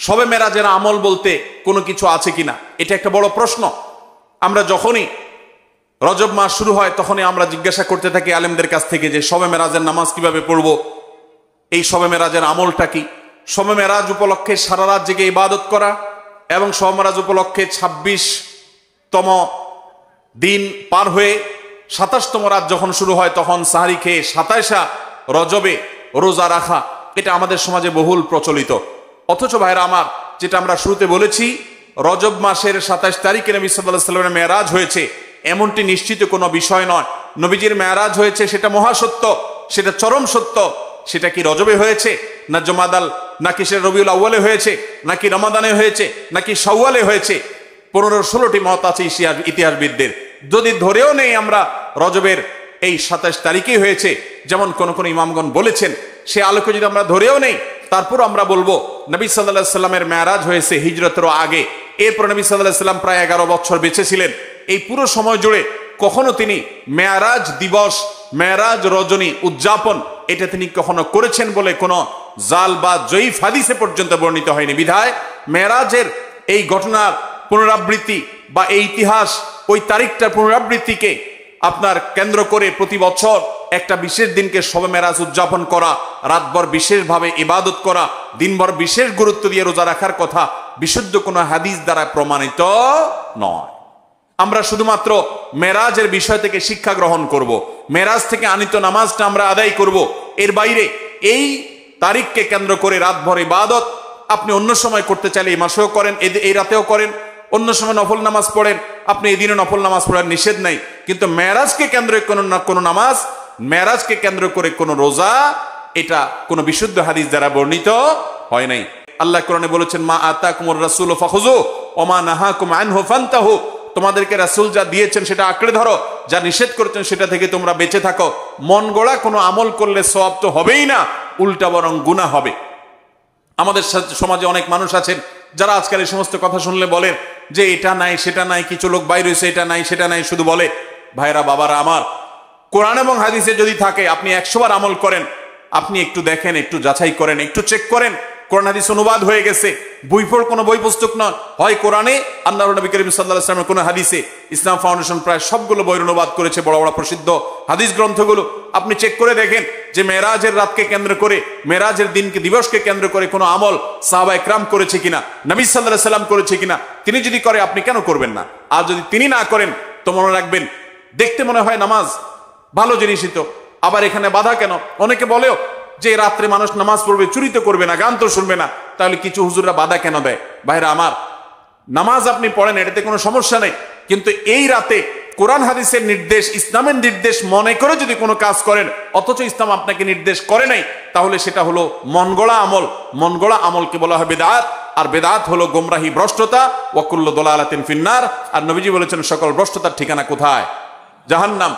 শবে মেরাজের আমল বলতে কোনো কিছু আছে কিনা, এটা একটা বড় প্রশ্ন। আমরা যখনই রজব মাস শুরু হয় তখনই আমরা জিজ্ঞাসা করতে থাকি আলেমদের কাছ থেকে যে শবে মেরাজের নামাজ কিভাবে পড়বো, এই শবে মেরাজের আমলটা কি। শবে মেরাজ উপলক্ষে সারা রাত জেগে ইবাদত করা এবং শবে মেরাজ উপলক্ষে 26তম দিন পার হয়ে 27তম রাত যখন শুরু হয় তখন সাহারি খেয়ে 27 রজবে রোজা রাখা, এটা আমাদের সমাজে বহুল প্রচলিত। অথচ ভাইরা আমার, যেটা আমরা শুরুতে বলেছি, রজব মাসের 27 তারিখে নবী সাল্লাল্লাহু আলাইহি ওয়াসাল্লামের মেরাজ হয়েছে এমনটি নিশ্চিত কোনো বিষয় নয়। নবীজির মেরাজ হয়েছে সেটা মহাসত্য, সেটা চরম সত্য। সেটা কি রজবে হয়েছে, না জুমাদাল, নাকি সেটা রবিউল আউয়ালে হয়েছে, নাকি রমাদানে হয়েছে, নাকি শাওয়ালে হয়েছে, 15-16টি মত আছে ইতিহাসবিদদের। যদি ধরেও নেই আমরা রজবের এই 27 তারিখেই হয়েছে, যেমন কোন কোন ইমামগণ বলেছেন, সে আলোকে যদি আমরা ধরেও নেই, তারপর আমরা বলবো নবী সাল্লাল্লাহু আলাইহি সাল্লামের মেরাজ হয়েছে হিজরতেরও আগে। এরপর নবী সাল্লাল্লাহু আলাইহি সাল্লাম প্রায় 11 বছর বেঁচে ছিলেন। এই পুরো সময় জুড়ে কখনো তিনি মেরাজ দিবস, মেরাজ রজনী উদযাপন এটা তিনি কখনো করেছেন বলে কোনো জাল বা জয়ীফ হাদিসে পর্যন্ত বর্ণিত হয়নি। বিধায় মেরাজের এই ঘটনার পুনরাবৃত্তি বা এই ইতিহাস, ওই তারিখটার পুনরাবৃত্তিকে আপনার কেন্দ্র করে প্রতি বছর একটা বিশেষ দিনকে শবে মেরাজ উদযাপন করা, রাতভর বিশেষভাবে ইবাদত করা, দিনভর বিশেষ গুরুত্ব দিয়ে রোজা রাখার কথা বিশুদ্ধ কোনো হাদিস দ্বারা প্রমাণিত নয়। আমরা শুধুমাত্র মেরাজের বিষয় থেকে শিক্ষা গ্রহণ করব, মেরাজ থেকে আনিত নামাজটা আমরা আদায় করব। এর বাইরে এই তারিখকে কেন্দ্র করে রাতভর ইবাদত আপনি অন্য সময় করতে চাইলে এই মাসেও করেন, এই রাতেও করেন, অন্য সময় নফল নামাজ পড়েন, আপনি এই দিনে নফল নামাজ পড়ার নিষেধ নাই। কিন্তু মেরাজকে কেন্দ্র করে কোনো নামাজ, মেরাজকে কেন্দ্র করে কোনো রোজা, এটা কোনো বিশুদ্ধ হাদিস দ্বারা বর্ণিত হয় নাই। আল্লাহ কোরআনে বলেছেন, মা আতাকুমুর রাসূলু ফাখুযু ওয়া মা নাহাকুম আনহু ফান্তাহু, তোমাদেরকে রাসূল যা দিয়েছেন সেটা আঁকড়ে ধরো, যা নিষেধ করেছেন সেটা থেকে তোমরা বেঁচে থাকো। মন গড়া কোনো আমল করলে সওয়াব তো হবেই না, উল্টা বরং গুনাহ হবে। আমাদের সমাজে অনেক মানুষ আছেন যারা আজকাল এই সমস্ত কথা শুনলে বলেন যে এটা নাই সেটা নাই, কিছু লোক বাইরে হয়েছে, এটা নাই সেটা নাই শুধু বলে। ভাইরা বাবারা আমার, কোরআন এবং হাদিসে যদি থাকে আপনি 100 বার আমল করেন, আপনি একটু দেখেন, একটু যাচাই করেন, একটু চেক করেন। কোরআন হাদিস অনুবাদ হয়ে গেছে, কোনো বই পুস্তক নয়, হয় কোরআনে, আল্লাহর নবী করিম সাল্লাল্লাহু আলাইহি ওয়াসাল্লামের কোনো হাদিসে। ইসলাম ফাউন্ডেশন প্রায় সবগুলো বইয়ের অনুবাদ করেছে, বড় বড় প্রসিদ্ধ হাদিস গ্রন্থগুলো। আপনি চেক করে দেখেন যে মেরাজের রাতকে কেন্দ্র করে, মেরাজের দিনকে, দিবসকে কেন্দ্র করে কোনো আমল সাহাবা ইকরাম করেছে কিনা, নবী সাল্লাল্লাহু আলাইহি ওয়াসাল্লাম করেছে কিনা। তিনি যদি করে আপনি কেন করবেন না? আর যদি তিনি না করেন তো মনে রাখবেন, দেখতে মনে হয় নামাজ ভালো জিনিসই তো, আবার এখানে বাধা কেন? অনেকে বলেও যে রাত্রে মানুষ নামাজ পড়বে, চুরি তো করবে না, গান তো শুনবে না, তাহলে কিছু হুজুররা বাধা কেন দেয়? ভাইরা আমার, নামাজ আপনি পড়েন, এটাতে কোনো সমস্যা নেই, কিন্তু এই রাতে কোরআন হাদিসের নির্দেশ, ইসলামের নির্দেশ মনে করে যদি কোনো কাজ করেন, অথচ ইসলাম আপনাকে নির্দেশ করে নাই, তাহলে সেটা হলো মন গড়া আমল। মন গড়া আমলকে বলা হয় বিদআত, আর বিদআত হলো গোমরাহি, ভ্রষ্টতা। ওয়া কুল্লু দালালাতিন ফিন্নার, আর নবীজি বলেছেন সকল ভ্রষ্টতার ঠিকানা কোথায়? জাহান্নাম।